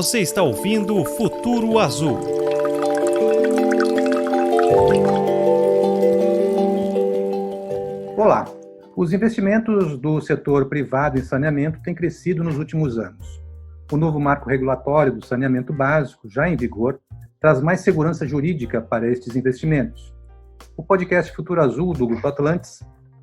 Você está ouvindo Futuro Azul. Olá! Os investimentos do setor privado em saneamento têm crescido nos últimos anos. O novo marco regulatório do saneamento básico, já em vigor, traz mais segurança jurídica para estes investimentos. O podcast Futuro Azul, do Grupo Atlantis,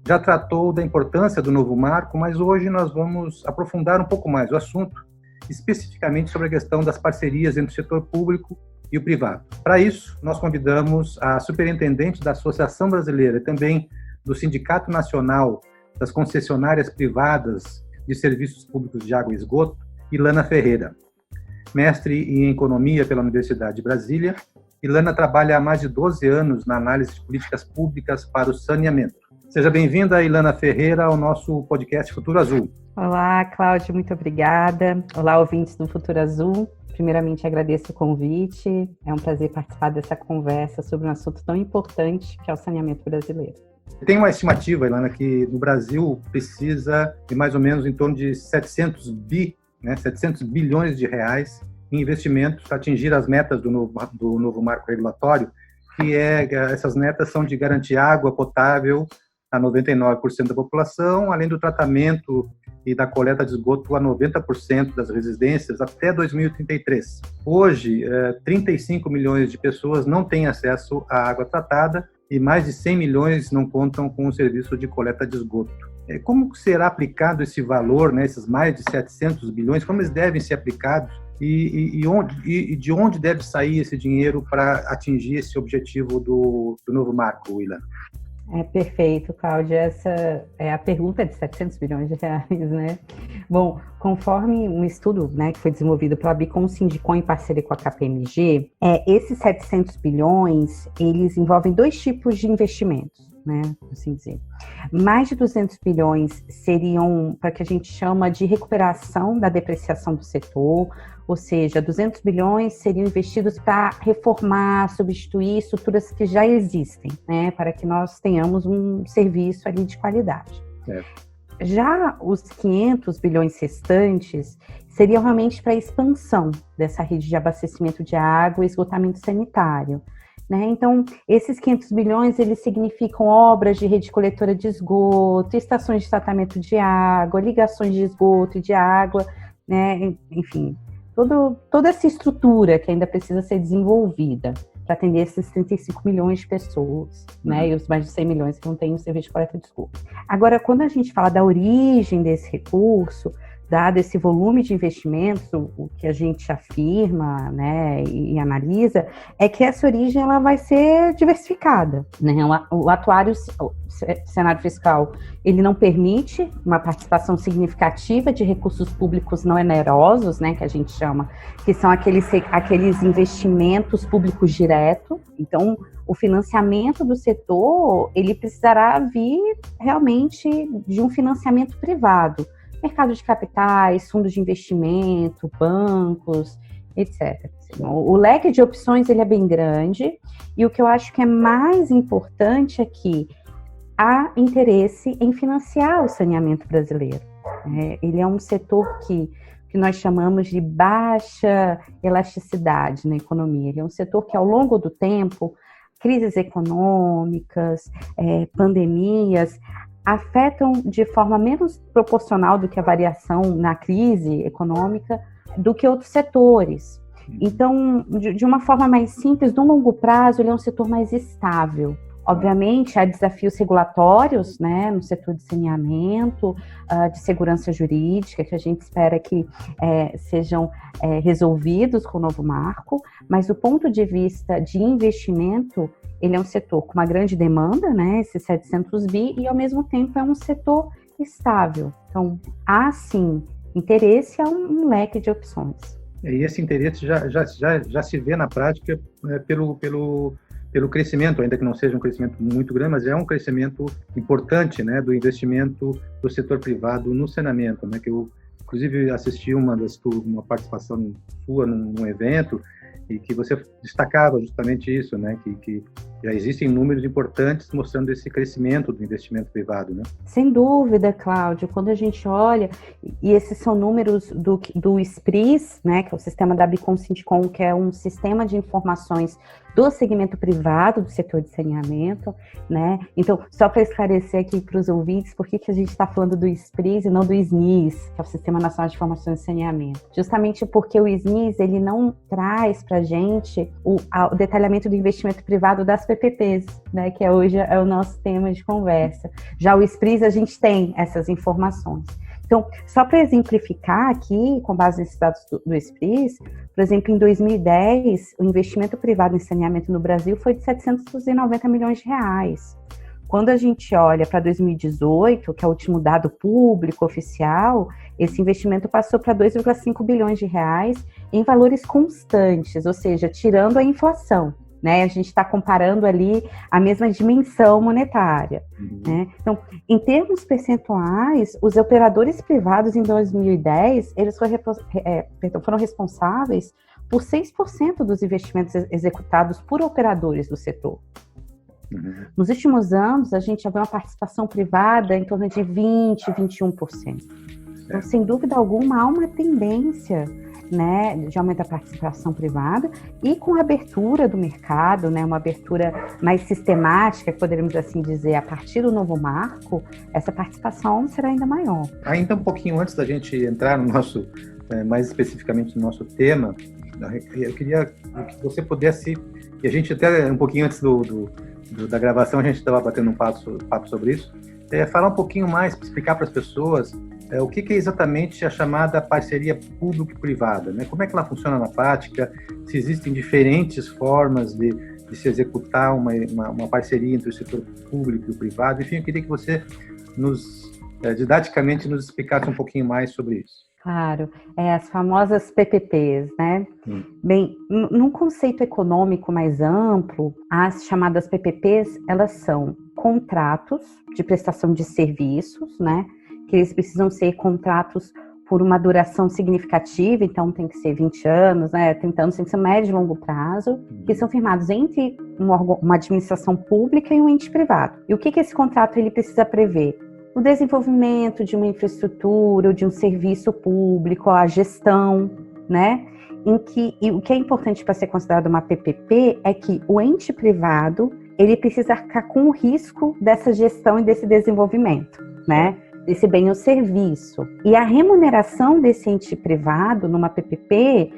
já tratou da importância do novo marco, mas hoje nós vamos aprofundar um pouco mais o assunto, especificamente sobre a questão das parcerias entre o setor público e o privado. Para isso, nós convidamos a superintendente da Associação Brasileira e também do Sindicato Nacional das Concessionárias Privadas de Serviços Públicos de Água e Esgoto, Ilana Ferreira. Mestre em Economia pela Universidade de Brasília, Ilana trabalha há mais de 12 anos na análise de políticas públicas para o saneamento. Seja bem-vinda, Ilana Ferreira, ao nosso podcast Futuro Azul. Olá, Cláudia, muito obrigada. Olá, ouvintes do Futuro Azul. Primeiramente, agradeço o convite. É um prazer participar dessa conversa sobre um assunto tão importante que é o saneamento brasileiro. Tem uma estimativa, Ilana, que no Brasil precisa de mais ou menos em torno de 700 bilhões de reais em investimentos para atingir as metas do novo marco regulatório, que essas metas são de garantir água potável a 99% da população, além do tratamento e da coleta de esgoto a 90% das residências até 2033. Hoje, 35 milhões de pessoas não têm acesso à água tratada e mais de 100 milhões não contam com o serviço de coleta de esgoto. Como será aplicado esse valor, esses mais de 700 bilhões, como eles devem ser aplicados e de onde deve sair esse dinheiro para atingir esse objetivo do novo marco, Ilana? Perfeito, Cláudia. Essa é a pergunta de 700 bilhões de reais, né? Bom, conforme um estudo, que foi desenvolvido pela Bicom Sindicom em parceria com a KPMG, esses 700 bilhões, eles envolvem dois tipos de investimentos, assim dizer. Mais de 200 bilhões seriam para que a gente chama de recuperação da depreciação do setor, ou seja, 200 bilhões seriam investidos para reformar, substituir estruturas que já existem, para que nós tenhamos um serviço ali de qualidade. Já os 500 bilhões restantes seriam realmente para a expansão dessa rede de abastecimento de água e esgotamento sanitário. Então, esses 500 bilhões, eles significam obras de rede coletora de esgoto, estações de tratamento de água, ligações de esgoto e de água, enfim, toda essa estrutura que ainda precisa ser desenvolvida para atender esses 35 milhões de pessoas, e os mais de 100 milhões que não têm o serviço de coleta de esgoto. Agora, quando a gente fala da origem desse recurso, dado esse volume de investimentos, o que a gente afirma, e analisa, é que essa origem ela vai ser diversificada, O atual cenário fiscal, ele não permite uma participação significativa de recursos públicos não onerosos, que a gente chama, que são aqueles investimentos públicos diretos. Então, o financiamento do setor, ele precisará vir realmente de um financiamento privado. Mercado de capitais, fundos de investimento, bancos, etc. O leque de opções ele é bem grande e o que eu acho que é mais importante é que há interesse em financiar o saneamento brasileiro. Ele é um setor que nós chamamos de baixa elasticidade na economia. Ele é um setor que, ao longo do tempo, crises econômicas, pandemias, afetam de forma menos proporcional do que a variação na crise econômica do que outros setores. Então, de uma forma mais simples, no longo prazo, ele é um setor mais estável. Obviamente, há desafios regulatórios, no setor de saneamento, de segurança jurídica, que a gente espera que sejam resolvidos com o novo marco, mas do ponto de vista de investimento, ele é um setor com uma grande demanda, esses 700 bi, e ao mesmo tempo é um setor estável. Então, há sim interesse, há um leque de opções. E esse interesse já se vê na prática pelo crescimento, ainda que não seja um crescimento muito grande, mas é um crescimento importante do investimento do setor privado no saneamento, que eu, inclusive, assisti uma participação sua num evento, e que você destacava justamente isso, que Já existem números importantes mostrando esse crescimento do investimento privado, né? Sem dúvida, Cláudio. Quando a gente olha, e esses são números do SPRIS, né, que é o sistema da Bicom-Sindicom, que é um sistema de informações do segmento privado do setor de saneamento, né? Então, só para esclarecer aqui para os ouvintes, por que a gente está falando do SPRIS e não do SNIS, que é o Sistema Nacional de Informações de Saneamento? Justamente porque o SNIS, ele não traz para a gente o detalhamento do investimento privado das PPPs, né, que hoje é o nosso tema de conversa. Já o SPRIS, a gente tem essas informações. Então, só para exemplificar aqui, com base nesses dados do SPRIS, por exemplo, em 2010, o investimento privado em saneamento no Brasil foi de 790 milhões de reais. Quando a gente olha para 2018, que é o último dado público oficial, esse investimento passou para 2,5 bilhões de reais em valores constantes, ou seja, tirando a inflação. Né? A gente está comparando ali a mesma dimensão monetária. Né? Então, em termos percentuais, os operadores privados em 2010, eles foram responsáveis por 6% dos investimentos executados por operadores do setor. Nos últimos anos, a gente já vê uma participação privada em torno de 20%, 21%. Então, sem dúvida alguma, há uma tendência, né, de aumento da participação privada e com a abertura do mercado, né, uma abertura mais sistemática, poderíamos assim dizer, a partir do novo marco, essa participação será ainda maior. Ainda um pouquinho antes da gente entrar no nosso, mais especificamente no nosso tema, eu queria que você pudesse, e a gente até um pouquinho antes da gravação, a gente estava batendo um papo sobre isso, falar um pouquinho mais, explicar para as pessoas o que é exatamente a chamada parceria público-privada, né? Como é que ela funciona na prática, se existem diferentes formas de se executar uma parceria entre o setor público e o privado. Enfim, eu queria que você didaticamente nos explicasse um pouquinho mais sobre isso. Claro, as famosas PPPs, né? Bem, num conceito econômico mais amplo, as chamadas PPPs, elas são contratos de prestação de serviços, né? Que eles precisam ser contratos por uma duração significativa, então tem que ser 20 anos, né? 30 anos, tem que ser médio e longo prazo, que são firmados entre uma administração pública e um ente privado. E o que esse contrato ele precisa prever? O desenvolvimento de uma infraestrutura ou de um serviço público, a gestão, né? E o que é importante para ser considerado uma PPP é que o ente privado ele precisa arcar com o risco dessa gestão e desse desenvolvimento, né? Desse bem ou serviço. E a remuneração desse ente privado numa PPP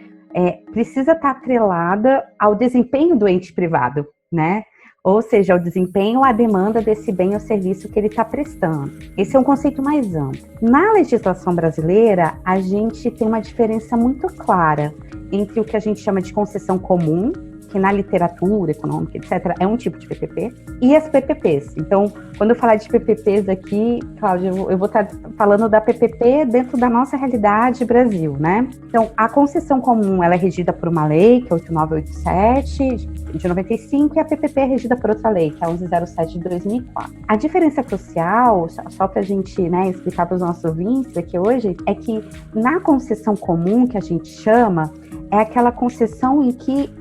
precisa estar atrelada ao desempenho do ente privado, né? Ou seja, ao desempenho ou à demanda desse bem ou serviço que ele está prestando. Esse é um conceito mais amplo. Na legislação brasileira, a gente tem uma diferença muito clara entre o que a gente chama de concessão comum, que na literatura econômica, etc., é um tipo de PPP, e as PPPs. Então, quando eu falar de PPPs aqui, Cláudia, eu vou estar falando da PPP dentro da nossa realidade Brasil, né? Então, a concessão comum, ela é regida por uma lei, que é 8987, de 95, e a PPP é regida por outra lei, que é 1107 de 2004. A diferença crucial, só para a gente, né, explicar para os nossos ouvintes aqui hoje, é que na concessão comum, que a gente chama, é aquela concessão em que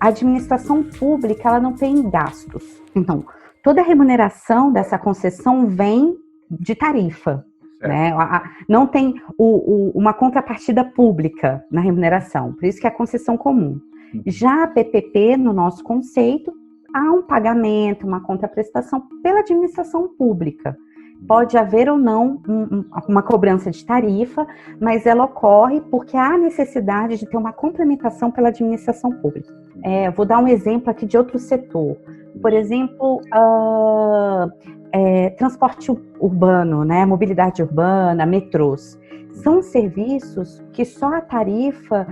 a administração pública ela não tem gastos. Então, toda a remuneração dessa concessão vem de tarifa. Né? Não tem uma contrapartida pública na remuneração, por isso que é a concessão comum. Já a PPP, no nosso conceito, há um pagamento, uma contraprestação pela administração pública. Pode haver ou não uma cobrança de tarifa, mas ela ocorre porque há necessidade de ter uma complementação pela administração pública. Vou dar um exemplo aqui de outro setor. Por exemplo, transporte urbano, né? Mobilidade urbana, metrôs. São serviços que só a tarifa,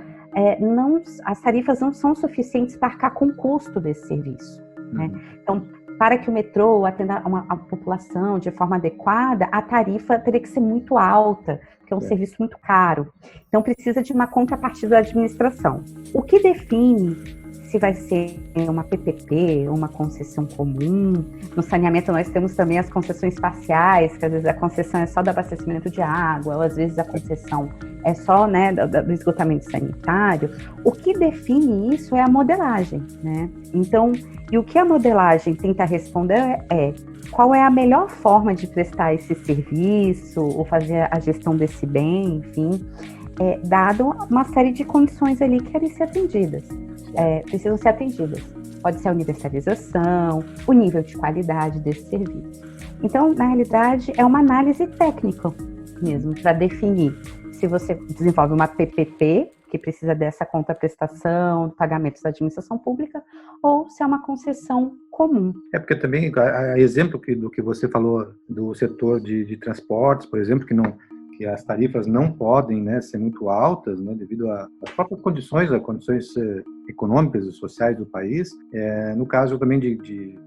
as tarifas não são suficientes para arcar com o custo desse serviço. Né? Então, para que o metrô atenda a população de forma adequada, a tarifa teria que ser muito alta, porque é um serviço muito caro. Então, precisa de uma contrapartida da administração. O que define se vai ser uma PPP, uma concessão comum. No saneamento nós temos também as concessões parciais, que às vezes a concessão é só do abastecimento de água, ou às vezes a concessão é só, né, do esgotamento sanitário. O que define isso é a modelagem, né? Então, e o que a modelagem tenta responder é qual é a melhor forma de prestar esse serviço, ou fazer a gestão desse bem, enfim, dado uma série de condições ali que querem ser atendidas, precisam ser atendidas. Pode ser a universalização, o nível de qualidade desse serviço. Então, na realidade, é uma análise técnica mesmo, para definir se você desenvolve uma PPP, que precisa dessa contraprestação, pagamentos da administração pública, ou se é uma concessão comum. Porque também, exemplo do que você falou do setor de transportes, por exemplo, que as tarifas não podem, né, ser muito altas, né, devido às próprias condições, as condições econômicas e sociais do país. No caso também de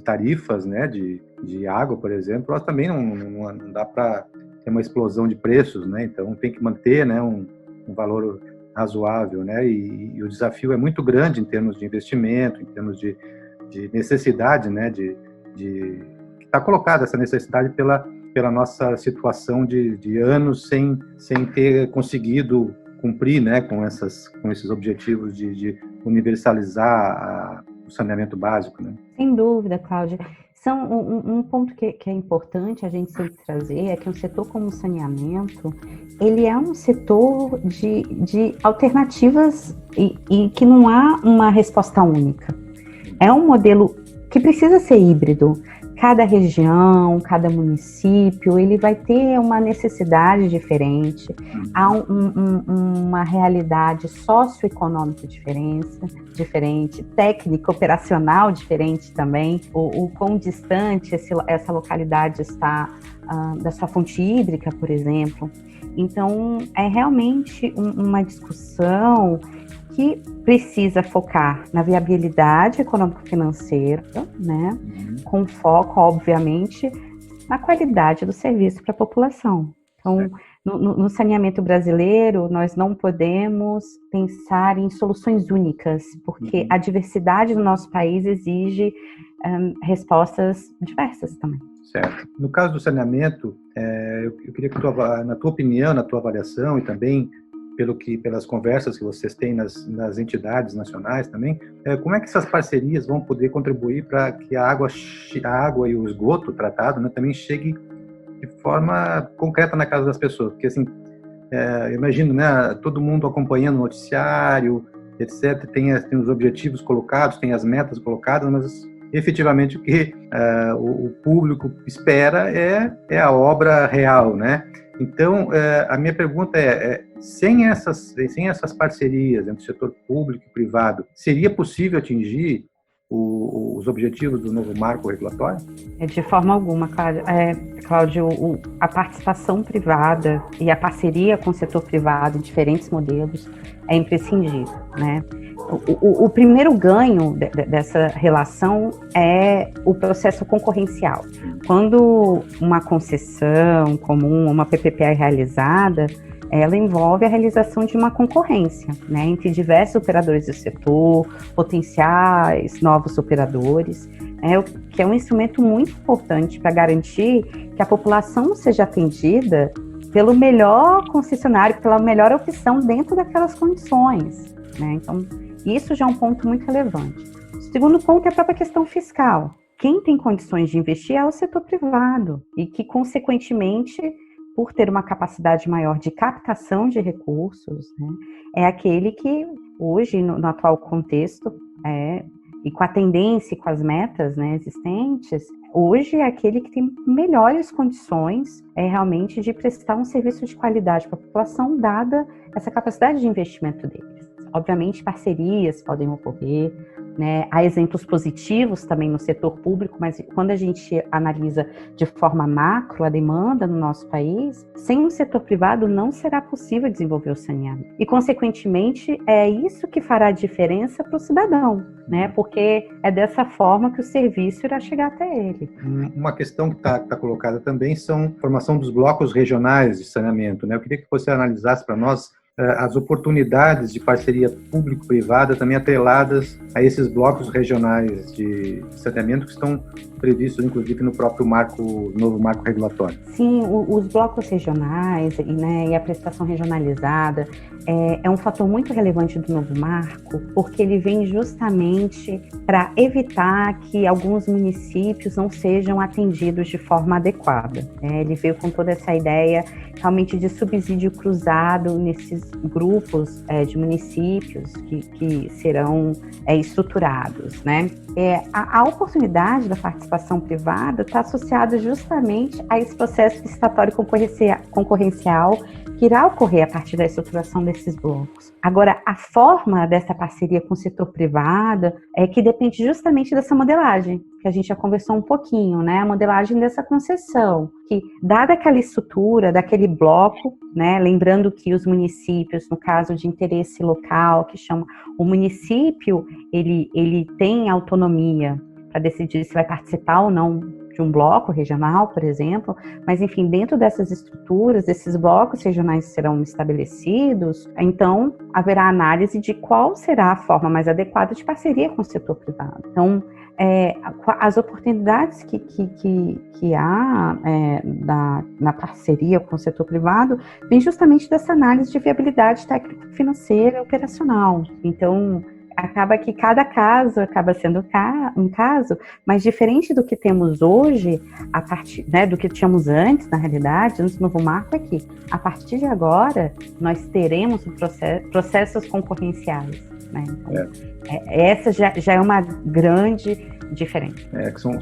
tarifas, né, de água, por exemplo, elas também não dá para ter uma explosão de preços, né, então tem que manter, né, um valor razoável, né, e o desafio é muito grande em termos de investimento, em termos de necessidade, né, que está colocada essa necessidade pela nossa situação de anos sem ter conseguido cumprir, né, com esses objetivos de universalizar o saneamento básico, né? Sem dúvida, Cláudia. Um ponto que é importante a gente sempre trazer é que um setor como o saneamento, ele é um setor de alternativas e que não há uma resposta única. É um modelo que precisa ser híbrido. Cada região, cada município, ele vai ter uma necessidade diferente, há uma realidade socioeconômica diferente, técnica, operacional diferente também, o quão distante essa localidade está da sua fonte hídrica, por exemplo. Então, é realmente uma discussão que precisa focar na viabilidade econômico-financeira, né, com foco, obviamente, na qualidade do serviço para a população. Então, no saneamento brasileiro, nós não podemos pensar em soluções únicas, porque a diversidade do nosso país exige respostas diversas também. Certo. No caso do saneamento, eu queria que, na tua opinião, na tua avaliação e também pelas conversas que vocês têm nas entidades nacionais também, como é que essas parcerias vão poder contribuir para que a água e o esgoto tratado, né, também chegue de forma concreta na casa das pessoas? Porque, assim, eu imagino, né, todo mundo acompanhando o noticiário, etc., tem os objetivos colocados, tem as metas colocadas, mas efetivamente o que o público espera é a obra real, né? Então, a minha pergunta sem essas parcerias entre o setor público e privado, seria possível atingir os objetivos do novo marco regulatório? De forma alguma, Cláudio, a participação privada e a parceria com o setor privado em diferentes modelos é imprescindível, né? O primeiro ganho dessa relação é o processo concorrencial. Quando uma concessão comum, uma PPP é realizada, ela envolve a realização de uma concorrência, né, entre diversos operadores do setor, potenciais novos operadores, que é um instrumento muito importante para garantir que a população seja atendida pelo melhor concessionário, pela melhor opção dentro daquelas condições, né? Então, isso já é um ponto muito relevante. O segundo ponto é a própria questão fiscal. Quem tem condições de investir é o setor privado e que, consequentemente, por ter uma capacidade maior de captação de recursos, né, é aquele que, hoje, no atual contexto, e com a tendência e com as metas, né, existentes, hoje é aquele que tem melhores condições realmente de prestar um serviço de qualidade para a população, dada essa capacidade de investimento deles. Obviamente, parcerias podem ocorrer, né? Há exemplos positivos também no setor público, mas quando a gente analisa de forma macro a demanda no nosso país, sem um setor privado não será possível desenvolver o saneamento. E, consequentemente, é isso que fará a diferença para o cidadão, né? Porque é dessa forma que o serviço irá chegar até ele. Uma questão que está colocada também são a formação dos blocos regionais de saneamento, né? Eu queria que você analisasse para nós as oportunidades de parceria público-privada também atreladas a esses blocos regionais de saneamento que estão previstos, inclusive, no próprio novo marco regulatório. Sim, os blocos regionais, né, e a prestação regionalizada é um fator muito relevante do novo marco, porque ele vem justamente para evitar que alguns municípios não sejam atendidos de forma adequada. Ele veio com toda essa ideia realmente de subsídio cruzado nesses grupos de municípios que serão estruturados, né? A oportunidade da participação privada está associada justamente a esse processo licitatório concorrencial que irá ocorrer a partir da estruturação desses blocos. Agora, a forma dessa parceria com o setor privado é que depende justamente dessa modelagem, que a gente já conversou um pouquinho, né? A modelagem dessa concessão, que dada aquela estrutura, daquele bloco, né? Lembrando que os municípios, no caso de interesse local, que chama o município, ele tem autonomia para decidir se vai participar ou não de um bloco regional, por exemplo, mas enfim, dentro dessas estruturas, desses blocos regionais serão estabelecidos, então haverá análise de qual será a forma mais adequada de parceria com o setor privado. Então, as oportunidades que há na parceria com o setor privado vem justamente dessa análise de viabilidade técnico-financeira e operacional. Então, acaba que cada caso acaba sendo um caso, mas diferente do que temos hoje, a partir, né, do que tínhamos antes, na realidade, antes do novo marco, é que, a partir de agora, nós teremos processos concorrenciais. Né? Então, essa já é uma grande diferença. Que são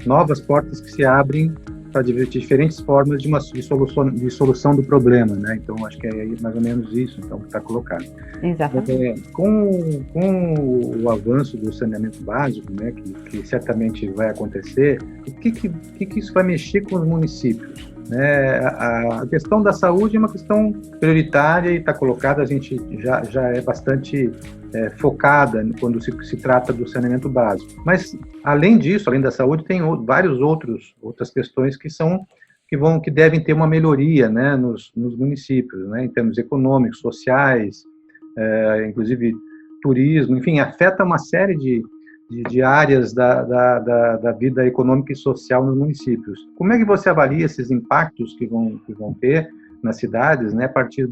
novas portas que se abrem para diferentes formas de solução do problema, né? Então, acho que é mais ou menos isso então, que está colocado. Exatamente. Com o avanço do saneamento básico, né, que certamente vai acontecer, o que isso vai mexer com os municípios? A questão da saúde é uma questão prioritária e está colocada, a gente já é bastante focada quando se trata do saneamento básico. Mas, além disso, além da saúde, tem várias outras questões que devem ter uma melhoria, né, nos municípios, né, em termos econômicos, sociais, inclusive turismo, enfim, afeta uma série de áreas da vida econômica e social nos municípios. Como é que você avalia esses impactos que vão ter nas cidades, né, a partir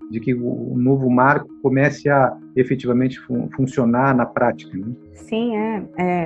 de que o novo marco comece a efetivamente funcionar na prática? Né? Sim,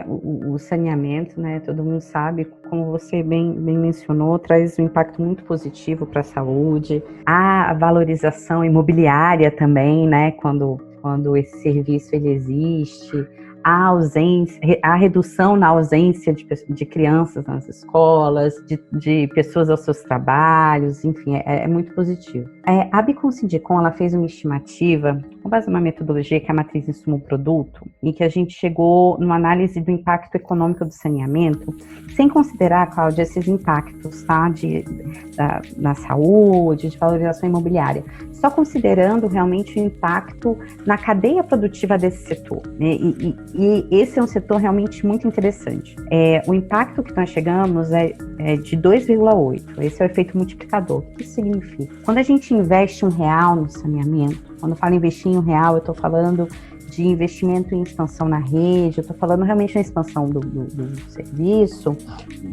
o saneamento, né, todo mundo sabe, como você bem mencionou, traz um impacto muito positivo para a saúde, a valorização imobiliária também, né, quando esse serviço ele existe, a redução na ausência de crianças nas escolas, de pessoas aos seus trabalhos, enfim, é muito positivo. A Bicom-Sindicom, ela fez uma estimativa com base numa metodologia que é a matriz insumo-produto, em que a gente chegou numa análise do impacto econômico do saneamento, sem considerar, Cláudia, esses impactos, tá, na saúde, de valorização imobiliária, só considerando realmente o impacto na cadeia produtiva desse setor, né? E esse é um setor realmente muito interessante. O impacto que nós chegamos é de 2,8. Esse é o efeito multiplicador. O que isso significa? Quando a gente investe R$1 no saneamento, quando eu falo investir em R$1, eu estou falando de investimento em expansão na rede, eu estou falando realmente na expansão do serviço,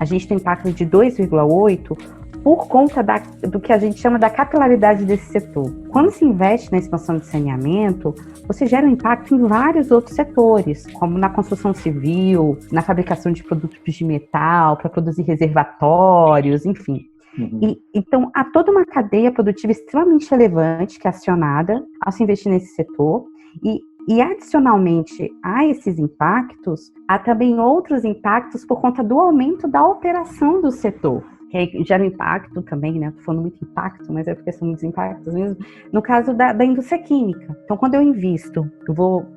a gente tem impacto de 2,8 por conta do que a gente chama da capilaridade desse setor. Quando se investe na expansão de saneamento, você gera um impacto em vários outros setores, como na construção civil, na fabricação de produtos de metal, para produzir reservatórios, enfim. Uhum. Então, há toda uma cadeia produtiva extremamente relevante que é acionada ao se investir nesse setor e adicionalmente a esses impactos, há também outros impactos por conta do aumento da operação do setor, que gera um impacto também, né? Estou falando muito impacto, mas é porque são muitos impactos mesmo, no caso da indústria química. Então, quando eu invisto,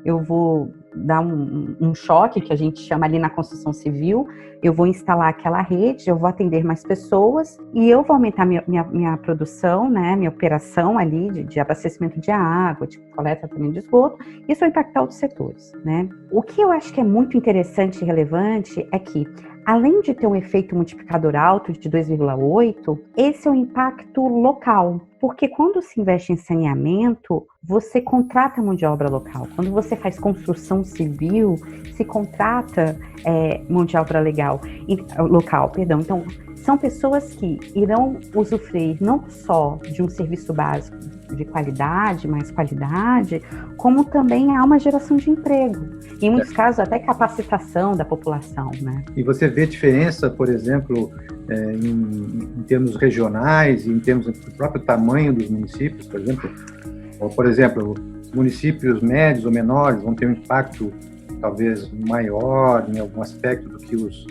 eu vou dar um choque, que a gente chama ali na construção civil, eu vou instalar aquela rede, eu vou atender mais pessoas e eu vou aumentar minha produção, né, minha operação ali de abastecimento de água, de coleta também de esgoto, isso vai impactar outros setores, né? O que eu acho que é muito interessante e relevante é que, além de ter um efeito multiplicador alto de 2,8, esse é um impacto local. Porque quando se investe em saneamento, você contrata mão de obra local. Quando você faz construção civil, se contrata mão de obra local. Então, são pessoas que irão usufruir não só de um serviço básico de qualidade, mais qualidade, como também há uma geração de emprego. Em muitos casos, até capacitação da população, né? E você vê diferença, por exemplo, em termos regionais e em termos do próprio tamanho dos municípios, por exemplo? Ou, por exemplo, municípios médios ou menores vão ter um impacto talvez maior em algum aspecto do que os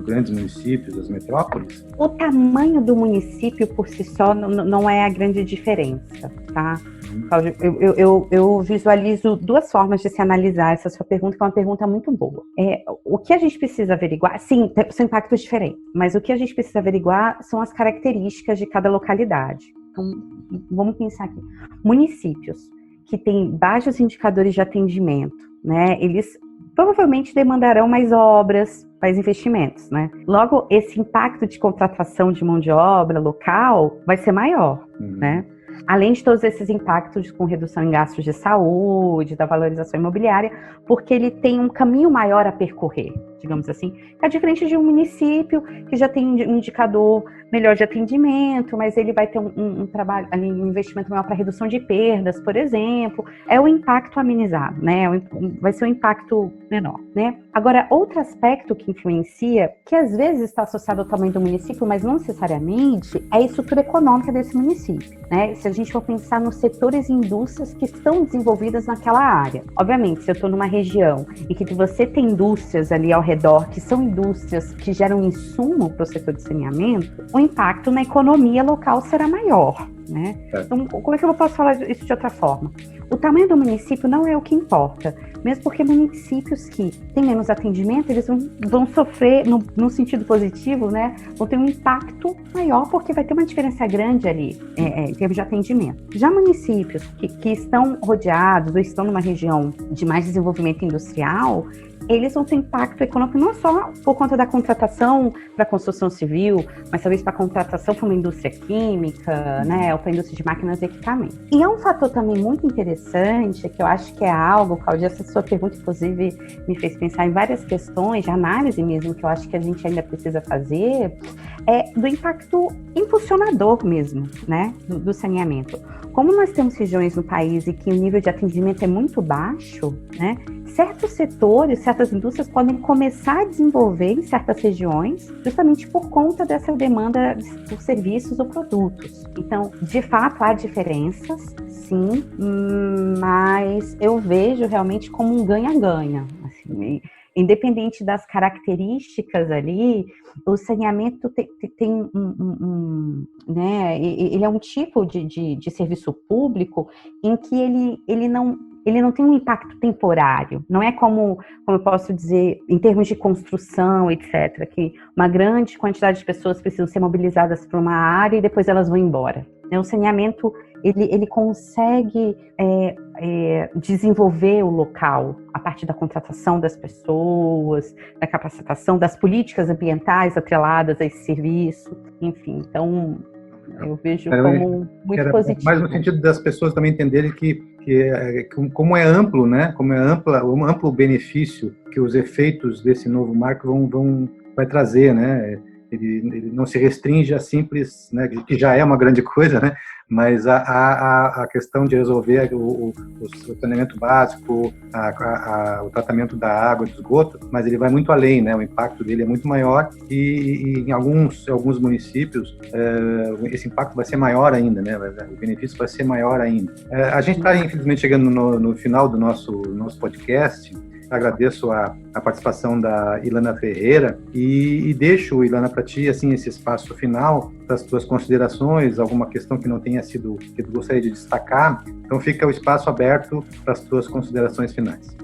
grandes municípios, as metrópoles? O tamanho do município por si só não é a grande diferença, tá? Cláudio, eu visualizo duas formas de se analisar essa sua pergunta, que é uma pergunta muito boa. O que a gente precisa averiguar, sim, são impactos diferentes, mas o que a gente precisa averiguar são as características de cada localidade. Então, vamos pensar aqui. Municípios que têm baixos indicadores de atendimento, né? Eles provavelmente demandarão mais obras, mais investimentos, né? Logo, esse impacto de contratação de mão de obra local vai ser maior, né? Além de todos esses impactos com redução em gastos de saúde, da valorização imobiliária, porque ele tem um caminho maior a percorrer, digamos assim. É diferente de um município que já tem um indicador melhor de atendimento, mas ele vai ter um trabalho, um investimento maior para redução de perdas, por exemplo. É o impacto amenizado, né? Vai ser um impacto menor, né? Agora, outro aspecto que influencia, que às vezes está associado ao tamanho do município, mas não necessariamente, é a estrutura econômica desse município, né? Se a gente for pensar nos setores e indústrias que estão desenvolvidas naquela área. Obviamente, se eu estou numa região em que você tem indústrias ali ao redor, que são indústrias que geram insumo para o setor de saneamento, o impacto na economia local será maior, né? Então, como é que eu posso falar isso de outra forma? O tamanho do município não é o que importa, mesmo porque municípios que têm menos atendimento, eles vão sofrer, no sentido positivo, né? Vão ter um impacto maior, porque vai ter uma diferença grande ali, em termos de atendimento. Já municípios que estão rodeados ou estão numa região de mais desenvolvimento industrial, eles vão ter impacto econômico não só por conta da contratação para a construção civil, mas talvez para a contratação para uma indústria química, né, ou para a indústria de máquinas e equipamentos. E é um fator também muito interessante, que eu acho que é algo, Cláudia, essa sua pergunta, inclusive, me fez pensar em várias questões de análise mesmo, que eu acho que a gente ainda precisa fazer, do impacto impulsionador mesmo, né, do saneamento. Como nós temos regiões no país e que o nível de atendimento é muito baixo, né, certos setores, certas indústrias podem começar a desenvolver em certas regiões justamente por conta dessa demanda por serviços ou produtos. Então, de fato, há diferenças, sim, mas eu vejo realmente como um ganha-ganha. Assim, independente das características ali, o saneamento tem né, ele é um tipo de serviço público em que ele não tem um impacto temporário. Não é como eu posso dizer, em termos de construção, etc., que uma grande quantidade de pessoas precisam ser mobilizadas para uma área e depois elas vão embora. O saneamento, ele consegue desenvolver o local a partir da contratação das pessoas, da capacitação, das políticas ambientais atreladas a esse serviço, enfim. Então, eu vejo como muito positivo. Mais no sentido das pessoas também entenderem que como é amplo, né? Como é um amplo benefício que os efeitos desse novo marco vai trazer, né? Ele não se restringe a simples, né? Que já é uma grande coisa, né? Mas a questão de resolver o saneamento básico, o tratamento da água e do esgoto, mas ele vai muito além, né? O impacto dele é muito maior e em alguns municípios esse impacto vai ser maior ainda, né? O benefício vai ser maior ainda. A gente está, infelizmente, chegando no final do nosso podcast. Agradeço a participação da Ilana Ferreira e deixo, Ilana, para ti assim, esse espaço final das tuas considerações, alguma questão que não tenha sido, que tu gostaria de destacar. Então fica o espaço aberto para as tuas considerações finais.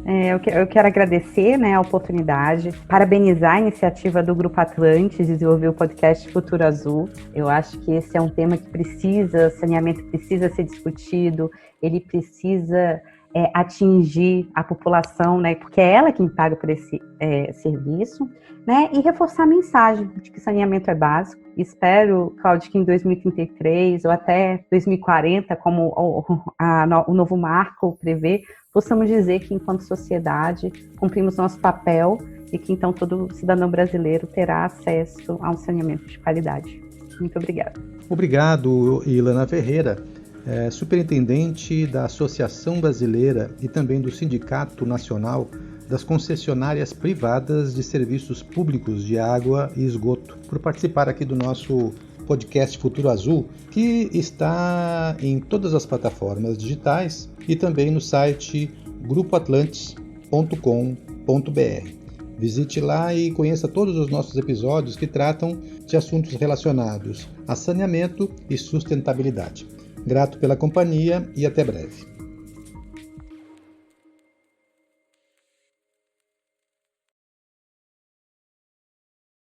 Eu quero agradecer, né, a oportunidade, parabenizar a iniciativa do Grupo Atlantis de desenvolver o podcast Futuro Azul. Eu acho que esse é um tema que saneamento precisa ser discutido, ele precisa atingir a população, né, porque é ela quem paga por esse serviço, né, e reforçar a mensagem de que saneamento é básico. Espero, Cláudio, que em 2033 ou até 2040, como o novo marco prevê, possamos dizer que, enquanto sociedade, cumprimos nosso papel e que, então, todo cidadão brasileiro terá acesso a um saneamento de qualidade. Muito obrigada. Obrigado, Ilana Ferreira, superintendente da Associação Brasileira e também do Sindicato Nacional das Concessionárias Privadas de Serviços Públicos de Água e Esgoto, por participar aqui do nosso podcast Futuro Azul, que está em todas as plataformas digitais e também no site grupoatlantis.com.br. Visite lá e conheça todos os nossos episódios que tratam de assuntos relacionados a saneamento e sustentabilidade. Grato pela companhia e até breve.